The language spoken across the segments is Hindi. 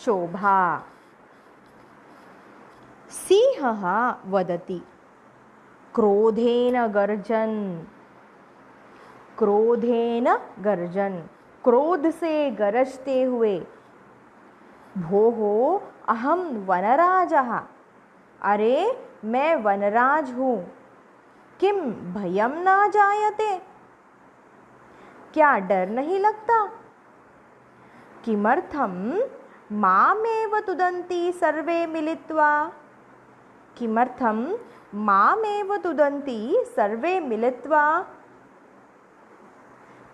शोभा। सिंहः वदति क्रोधेन गर्जन्। क्रोधेन गर्जन्, क्रोध से गरजते हुए। भोः अहं वनराजः, अरे मैं वनराज हूँ। किम भयं न जायते, क्या डर नहीं लगता। किमर्थं मामेव तुदन्ति सर्वे मिलित्वा। किमर्थं मामेव तुदन्ति सर्वे मिलित्वा।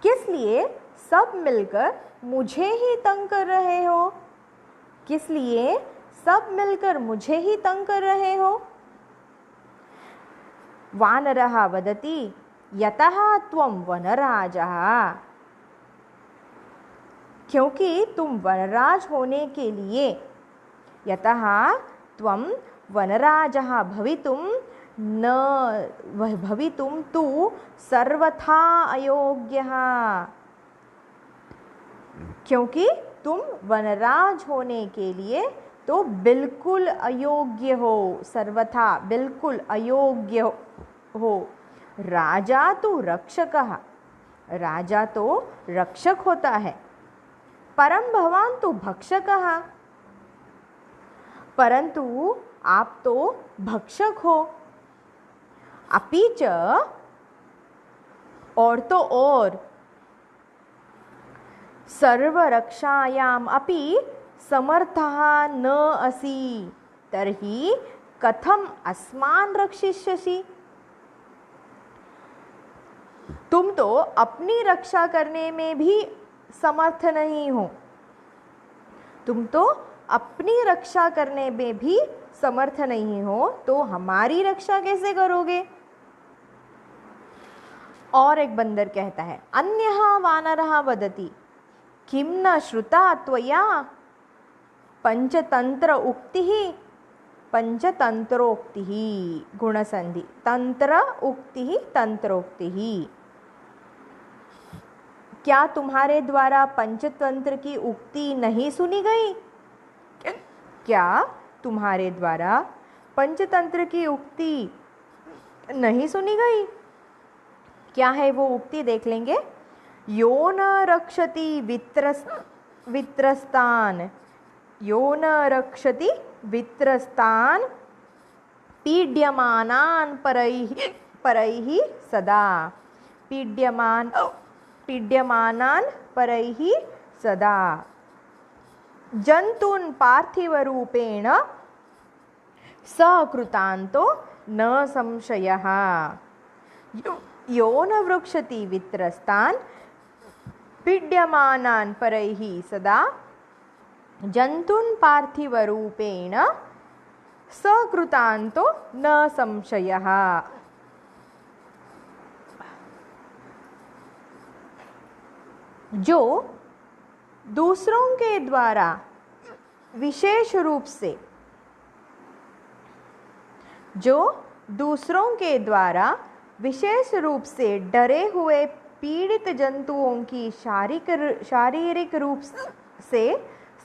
किस लिए सब मिलकर मुझे ही तंग कर रहे हो। किस लिए सब मिलकर मुझे ही तंग कर रहे हो। वानरः वदति यतः त्वं वनराजः, क्योंकि तुम वनराज होने के लिए। यतः त्वं वनराजः भवितुं न भवितुं तु सर्वथा अयोग्यः। क्योंकि तुम वनराज होने के लिए तो बिल्कुल अयोग्य हो, सर्वथा बिल्कुल अयोग्य हो। राजा तो रक्षकः, राजा तो रक्षक होता है। परम भवान तो भक्षकः, परंतु आप तो भक्षक हो। अपि च और तो और, सर्वरक्षायाम् अपि समर्थः न असि, तर्हि कथम अस्मान् रक्षिष्यसि। तुम तो अपनी रक्षा करने में भी समर्थ नहीं हो। तुम तो अपनी रक्षा करने में भी समर्थ नहीं हो, तो हमारी रक्षा कैसे करोगे। और एक बंदर कहता है, अन्यः वानरः वदति किं न श्रुता त्वया पंचतंत्र उक्तिः। पंचतंत्रोक्तिः गुणसंधि, तंत्र उक्तिः तंत्रोक्तिः। क्या तुम्हारे द्वारा पंचतंत्र की उक्ति नहीं सुनी गई। क्या तुम्हारे द्वारा पंचतंत्र की उक्ति नहीं सुनी गई। क्या है वो उक्ति, देख लेंगे। यो न रक्षति वित्रस्तान, यो न रक्षति वित्रस्तान पीड्यमानान परैः सदा। पीड्यमानान परैः सदा। जंतून् पार्थिवरूपेण सकृतान्तो न संशयः। यो न वृक्षति वित्रस्तान् पीड्यमानान् परैः सदा। जंतून् पार्थिवरूपेण सकृतान्तो न संशयः। जो दूसरों के द्वारा विशेष रूप से, जो दूसरों के द्वारा विशेष रूप से डरे हुए पीड़ित जंतुओं की शारीरिक रूप से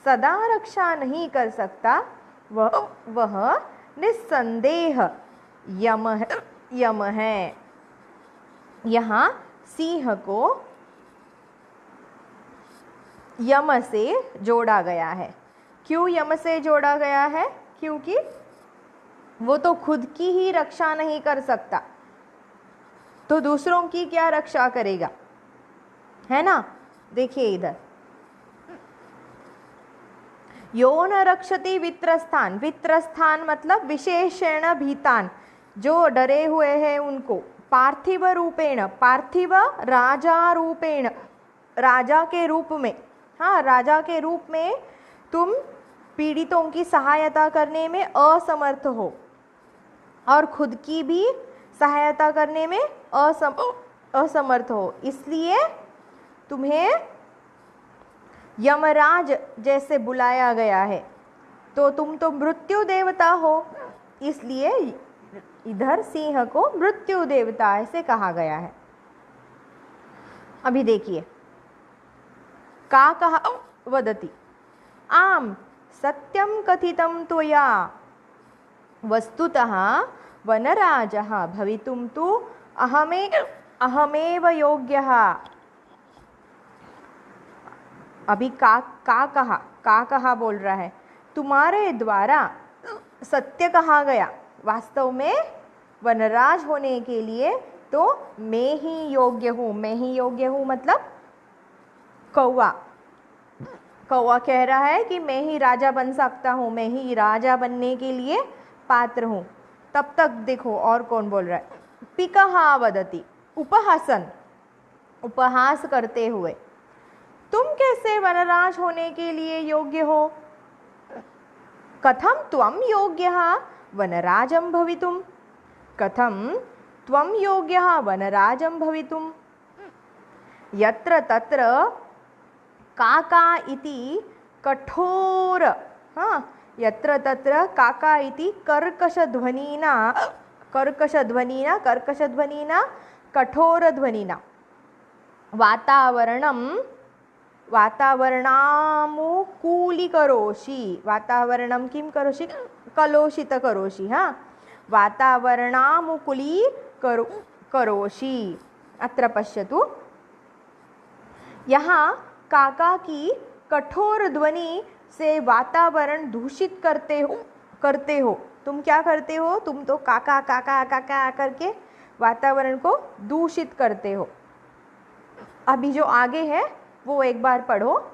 सदा रक्षा नहीं कर सकता, वह निस्संदेह यम है। यहाँ सिंह को यम से जोड़ा गया है। क्यों यम से जोड़ा गया है, क्योंकि वो तो खुद की ही रक्षा नहीं कर सकता, तो दूसरों की क्या रक्षा करेगा, है ना। देखिए इधर, यो न रक्षति वित्रस्थान। वित्रस्थान मतलब विशेषण भीतान, जो डरे हुए हैं उनको। पार्थिव रूपेण, पार्थिव राजा रूपेण, राजा के रूप में। हाँ, राजा के रूप में तुम पीड़ितों की सहायता करने में असमर्थ हो और खुद की भी सहायता करने में असमर्थ हो, इसलिए तुम्हें यमराज जैसे बुलाया गया है। तो तुम तो मृत्यु देवता हो, इसलिए इधर सिंह को मृत्यु देवता ऐसे कहा गया है। अभी देखिए, का कहा वदति आम सत्यं कथितं त्वया वस्तुतः वनराजः भवितुं तु अहमेव योग्यः। अभी का बोल रहा है, तुम्हारे द्वारा सत्य कहा गया, वास्तव में वनराज होने के लिए तो मैं ही योग्य हूँ। मैं ही योग्य हूँ मतलब कौवा कह रहा है कि मैं ही राजा बन सकता हूँ, मैं ही राजा बनने के लिए पात्र हूँ। तब तक देखो और कौन बोल रहा है, पिकहा वदति, उपहास करते हुए, तुम कैसे वनराज होने के लिए योग्य हो? कथम त्वं योग्यः वनराजं भवितुं, कथम त्वं योग्यः वनराजं भवितुं। यत्र तत्र काका इति कठोर, यत्र तत्र काका इति कर्कशध्वनिना कठोरध्वनिना वातावरणामुकूलीकरोषि, वातावरणं किं करोषि, कलुषितकरोषि, वातावरणामुकूलीकरोषि। अत्र पश्यतु, यहाँ काका की कठोर ध्वनि से वातावरण दूषित करते हो। तुम क्या करते हो? तुम तो काका काका काका करके वातावरण को दूषित करते हो। अभी जो आगे है वो एक बार पढ़ो।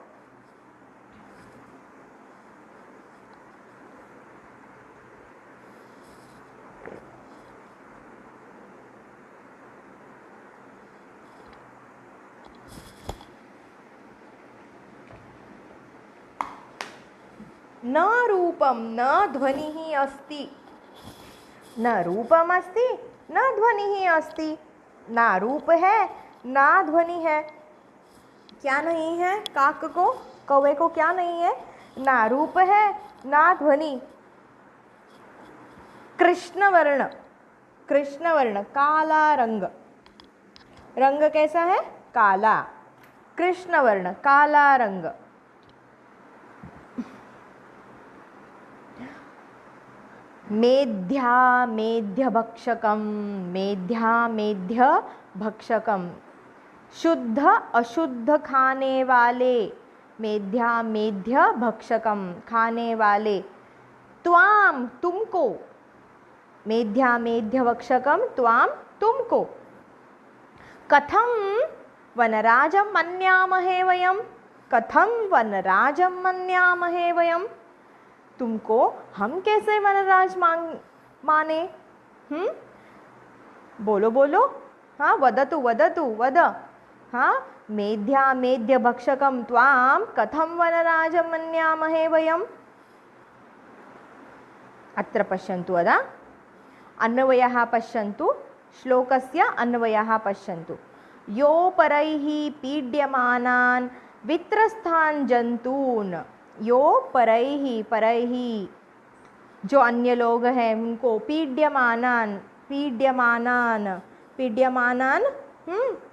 न रूपम न ध्वनि अस्ति, न रूपम अस्ति न ध्वनि अस्ति। ना रूप है ना ध्वनि है। क्या नहीं है? काक को, कौवे को क्या नहीं है? ना रूप है ना ध्वनि। कृष्णवर्ण, काला रंग, रंग कैसा है? काला। कृष्णवर्ण, काला रंग। मेध्य भक्षकम, शुद्ध अशुद्ध खाने वाले, मेध्य भक्षकम, खाने वाले। त्वाम, तुमको, मेध्य भक्षकम, त्वाम, तुमको। कथम वनराजं मन्यामहे वयम, कथम वनराजं मन्यामहे वयम। तुमको हम कैसे वनराज माने? बोलो बोलो, वदतु वद। मेध्य भक्षकम त्वाम कथम वनराजं मन्यामहे वयम। अत्र पश्यन्तु अदा, अन्वयः पश्यन्तु, श्लोकस्य अन्वयः पश्यन्तु। यो परैः पीड्यमानान् वित्रस्थान् जन्तून्, यो परैः, जो अन्य लोग हैं उनको,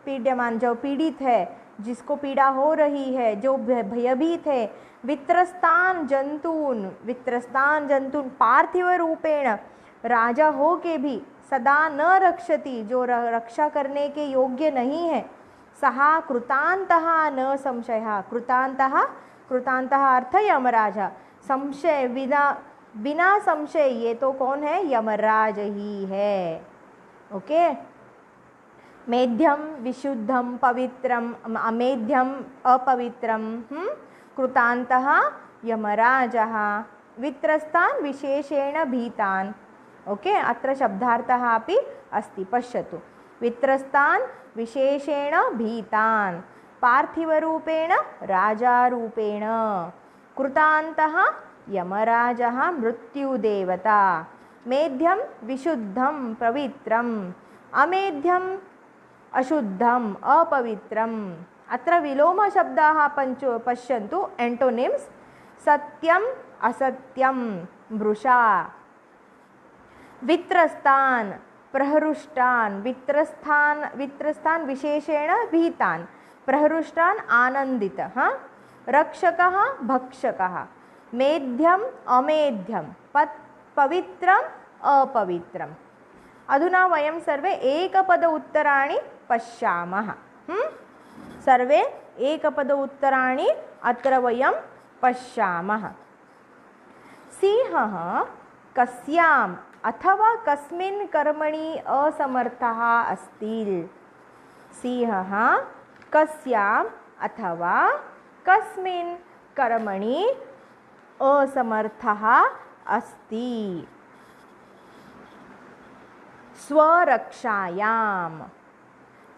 पीड्यमान जो पीड़ित है, जिसको पीड़ा हो रही है, जो भयभीत है। वित्रस्तान जंतून पार्थिव रूपेण, राजा हो के भी सदा न रक्षति, जो रक्षा करने के योग्य नहीं है। सहा कृतांतः न संशयः, कृतांतः अर्थ यमराजा, संशय बिना संशय, ये तो कौन है? यमराज ही है। ओके। मेध्यम विशुद्धम पवित्रम, अमेध्यम अपवित्रम, कृतांतः यमराजः, वित्रस्तान् विशेषेण भीतान्। ओके, अत्र शब्दार्थः अपि अस्ति, पश्यतु। वित्रस्तान् विशेषेण भीतान्, पार्थिवरूपेण राजारूपेण, कृतान्तः यमराजः मृत्युदेवता। मेध्यं विशुद्धं पवित्रम्, अमेध्यम् अशुद्धम् अपवित्रम्। अत्र विलोम शब्दाः पश्यन्तु, एंटोनिम्स। सत्यम् असत्यं मृषा, वित्रस्तान् प्रहृष्टान्, वित्रस्तान् विशेषेण भीतान्, प्रहृष्टान् आनन्दितः, रक्षकः भक्षकः। मेध्यम् अमेध्यं, पवित्रम् अपवित्रम्। अधुना वयं सर्वे एकपद उत्तराणि पश्यामः। सर्वे एकपद उत्तराणि अत्र वयं पश्यामः। सिंहः कस्याम् अथवा कस्मिन् कर्मणि असमर्थः अस्ति? सिंहः कस्याम् अथवा कस्मिन् कर्मणि असमर्थः अस्ति? स्वरक्षायाम्।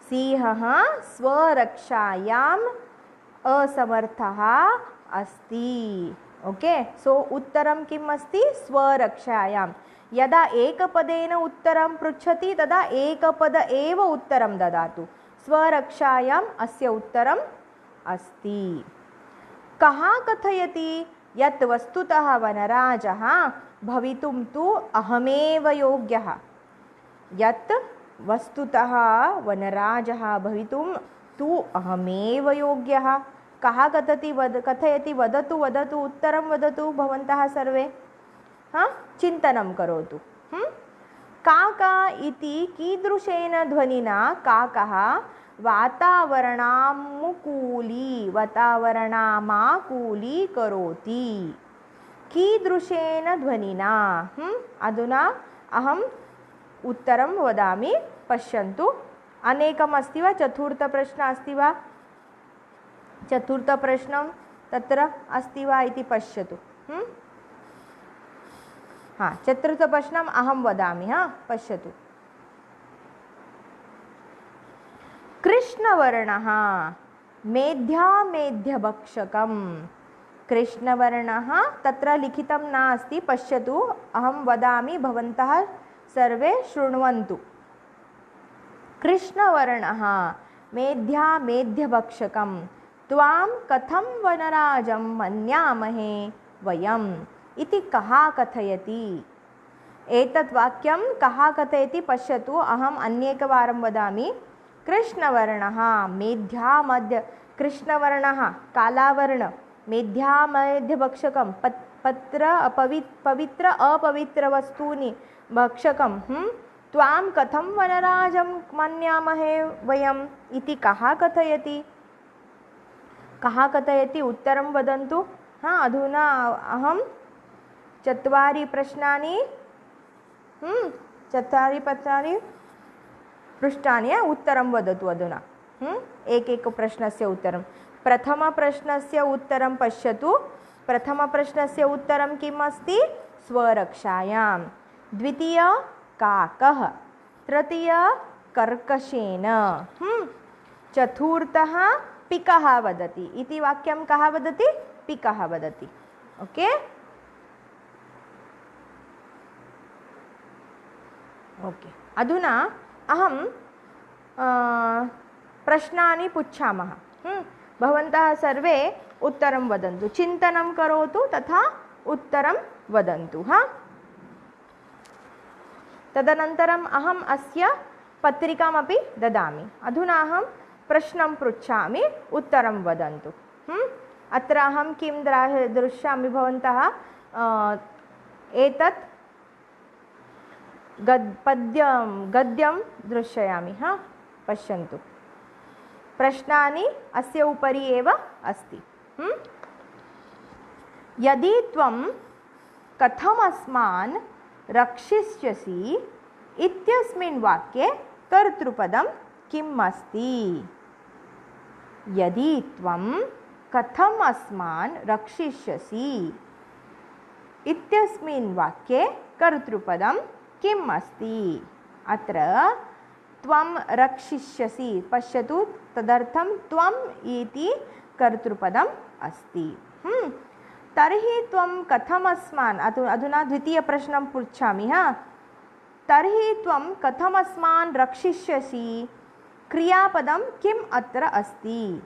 सिंहः स्वरक्षायाम् असमर्थः अस्ति। ओके, सो उत्तरं किम् अस्ति? स्वरक्षायां। यदा एकपदेन उत्तरं पृच्छति तदा एकपद एव उत्तरं ददातु। स्वरक्षायाम् अस्य उत्तरम् अस्ति। कः कथयति यत् वस्तुतः वनराजः भवितुं तु अहमेव योग्यः? यत् वस्तुतः वनराजः भवितुं तु अहमेव योग्यः। कः कथयति? वदतु वदतु, उत्तरं वदतु भवन्तः सर्वे। चिन्तनं करोतु। काका इति कीदृशेन ध्वनिना काकः वातावरणामाकूली करोति? कीदृशेन ध्वनिना? अधुना अहम् उत्तरं वदामि, पश्यन्तु। अनेकम् अस्ति वा? चतुर्थप्रश्नः अस्ति वा? चतुर्थप्रश्नं तत्र अस्ति वा इति पश्यतु। चतुर्थप्रश्नम् अहं वदामि। पश्यतु। कृष्णवर्णः मेध्यामेध्यभक्षकं। कृष्णवर्णः तत्र लिखितं नास्ति, पश्यतु। अहं वदामि, भवन्तः सर्वे शृण्वन्तु। कृष्णवर्णः मेध्यामेध्यभक्षकं त्वां कथं वनराजं मन्यामहे वयम् इति कः कथयति? एतत् वाक्यं कः कथयति? पश्यतु, अहम् अन्येकवारं वदामि। कृष्णवर्णः कृष्णवर्णः कालावर्ण मेध्यामेध्यभक्षकं पवित्र अपवित्रवस्तूनि भक्षकं त्वां कथं वनराजं मन्यामहे वयम् इति कः कथयति? कः कथयति? उत्तरं वदन्तु। अधुना अहं चत्वारि प्रश्नानि पृष्ठानि उत्तरं वदतु अधुना। एकैकप्रश्नस्य उत्तरं। प्रथमप्रश्नस्य उत्तरं पश्यतु। प्रथमप्रश्नस्य उत्तरं किम् अस्ति? स्वरक्षायां। द्वितीय काकः। तृतीय कर्कशेन। चतुर्थः पिकः वदति इति वाक्यं कः वदति? पिकः वदति। Okay, okay. अधुना अहं प्रश्नानि पृच्छामः। भवन्तः सर्वे उत्तरं वदन्तु। चिन्तनं करोतु तथा उत्तरं वदन्तु। तदनन्तरम् अहम् अस्य पत्रिकामपि ददामि। अधुना अहं प्रश्नं पृच्छामि, उत्तरं वदन्तु। अत्र अहं किं दृश्यामि? भवन्तः एतत् गद्यं दृश्यामि। पश्यन्तु। प्रश्नानि अस्य उपरि एव अस्ति। यदि त्वं कथमस्मान् रक्षिष्यसि इत्यस्मिन् वाक्ये कर्तृपदं किम् अस्ति? यदि त्वं कथम् अस्मान् रक्षिष्यसि इत्यस्मिन् वाक्ये कर्तृपदं किम् अस्ति? अत्र त्वं रक्षिष्यसि, पश्यतु, तदर्थं त्वम् इति कर्तृपदम् अस्ति। तर्हि त्वं कथमस्मान्, अधुना द्वितीयप्रश्नं पृच्छामि। तर्हि त्वं कथमस्मान् रक्षिष्यसि? क्रियापदं किम् अत्र अस्ति?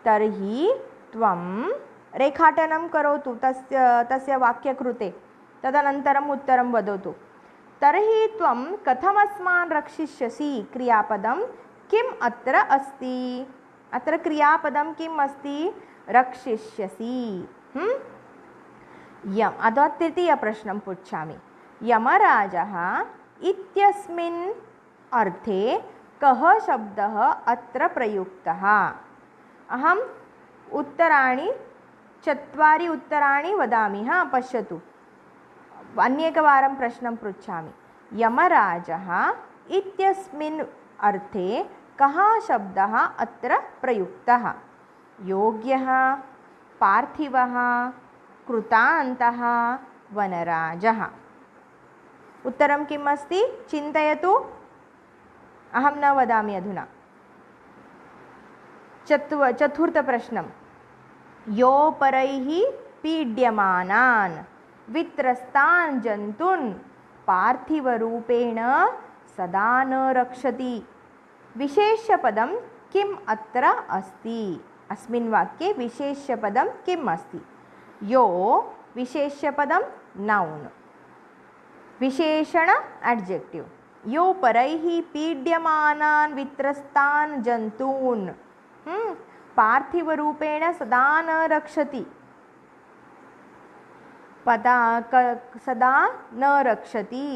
तर्हि त्वं रेखाटनं करोतु तस्य वाक्यकृते, तदनन्तरम् उत्तरं वदतु। तर्हि त्वं कथमस्मान् रक्षिष्यसि? क्रियापदं किम् अत्र अस्ति? अत्र क्रियापदं किम् अस्ति? रक्षिष्यसि। अथवा तृतीयप्रश्नं पृच्छामि। यमराजः इत्यस्मिन् अर्थे कः शब्दः अत्र प्रयुक्तः? अहम् उत्तराणि 4 उत्तराणि वदामि। पश्यतु, अन्येकवारं प्रश्नं पृच्छामि। यमराजः इत्यस्मिन् अर्थे कः शब्दः अत्र प्रयुक्तः? योग्यः, पार्थिवः, कृतान्तः, वनराजः। उत्तरं किम् अस्ति? चिन्तयतु। अहं न वदामि अधुना। चतुर्थप्रश्नं। योपरैः पीड्यमानान् वित्रस्तान् जन्तून् पार्थिवरूपेण सदा न रक्षति। विशेष्यपदं किम् अत्र अस्ति? अस्मिन् वाक्ये विशेष्यपदं किम् अस्ति? यो विशेष्यपदं नौन्, विशेषण एड्जेक्टिव्। यो परैः पीड्यमानान् वित्रस्तान् जन्तून् पार्थिवरूपेण सदा न रक्षति। सदा न रक्षति।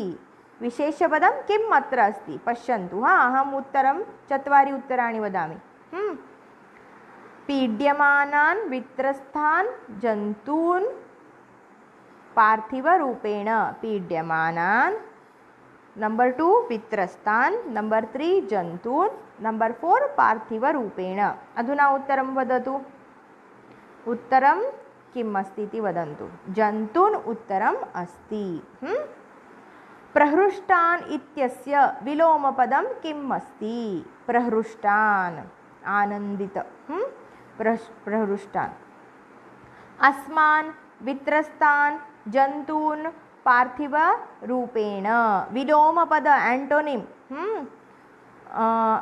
विशेष्यपदं किम् अत्र अस्ति? पश्यन्तु। अहम् उत्तरं 4 उत्तराणि वदामि। पीड्यमानान् वित्रस्तान् जन्तून् पार्थिवरूपेण। पीड्यमानान्, नंबर 2 वित्रस्तान्, नंबर 3 जन्तून्, नंबर 4 पार्थिवरूपेण। अधुना उत्तरं वदतु। उत्तरं किम् अस्ति इति वदन्तु। जन्तून् उत्तरम् अस्ति। प्रहृष्टान् इत्यस्य विलोमपदं किम् अस्ति? प्रहृष्टान्, आनन्दित। प्रहृष्टान्। अस्मान् वित्रस्तान् जन्तून् पार्थिवरूपेण। विलोमपद, एंटोनिम।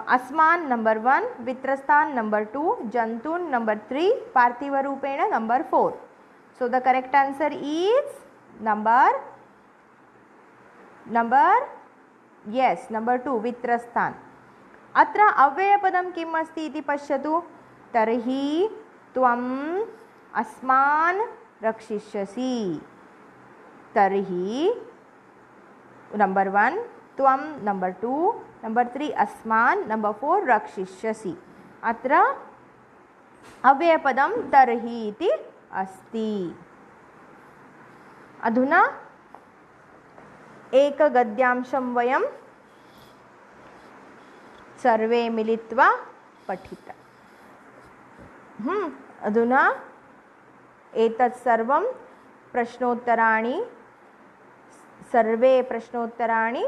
अस्मान् नंबर 1, वित्रस्तान् नंबर 2, जन्तून् नंबर 3, पार्थिवरूपेण number 4. So the correct answer is number 2, वित्रस्तान्। अत्र अव्ययपदं किम् अस्ति इति पश्यतु। तर्हि त्वम् अस्मान् रक्षिष्यसि। तर्हि नंबर 1 त्वं, नंबर 2, नंबर 3 अस्मान्, नंबर 4 रक्षिष्यसि। अत्र अव्ययपदं तर्हि इति अस्ति। अधुना एकगद्यांशं वयं सर्वे मिलित्वा पठित। अधुना एतत् सर्वं प्रश्नोत्तराणि, सर्वे प्रश्नोत्तराणि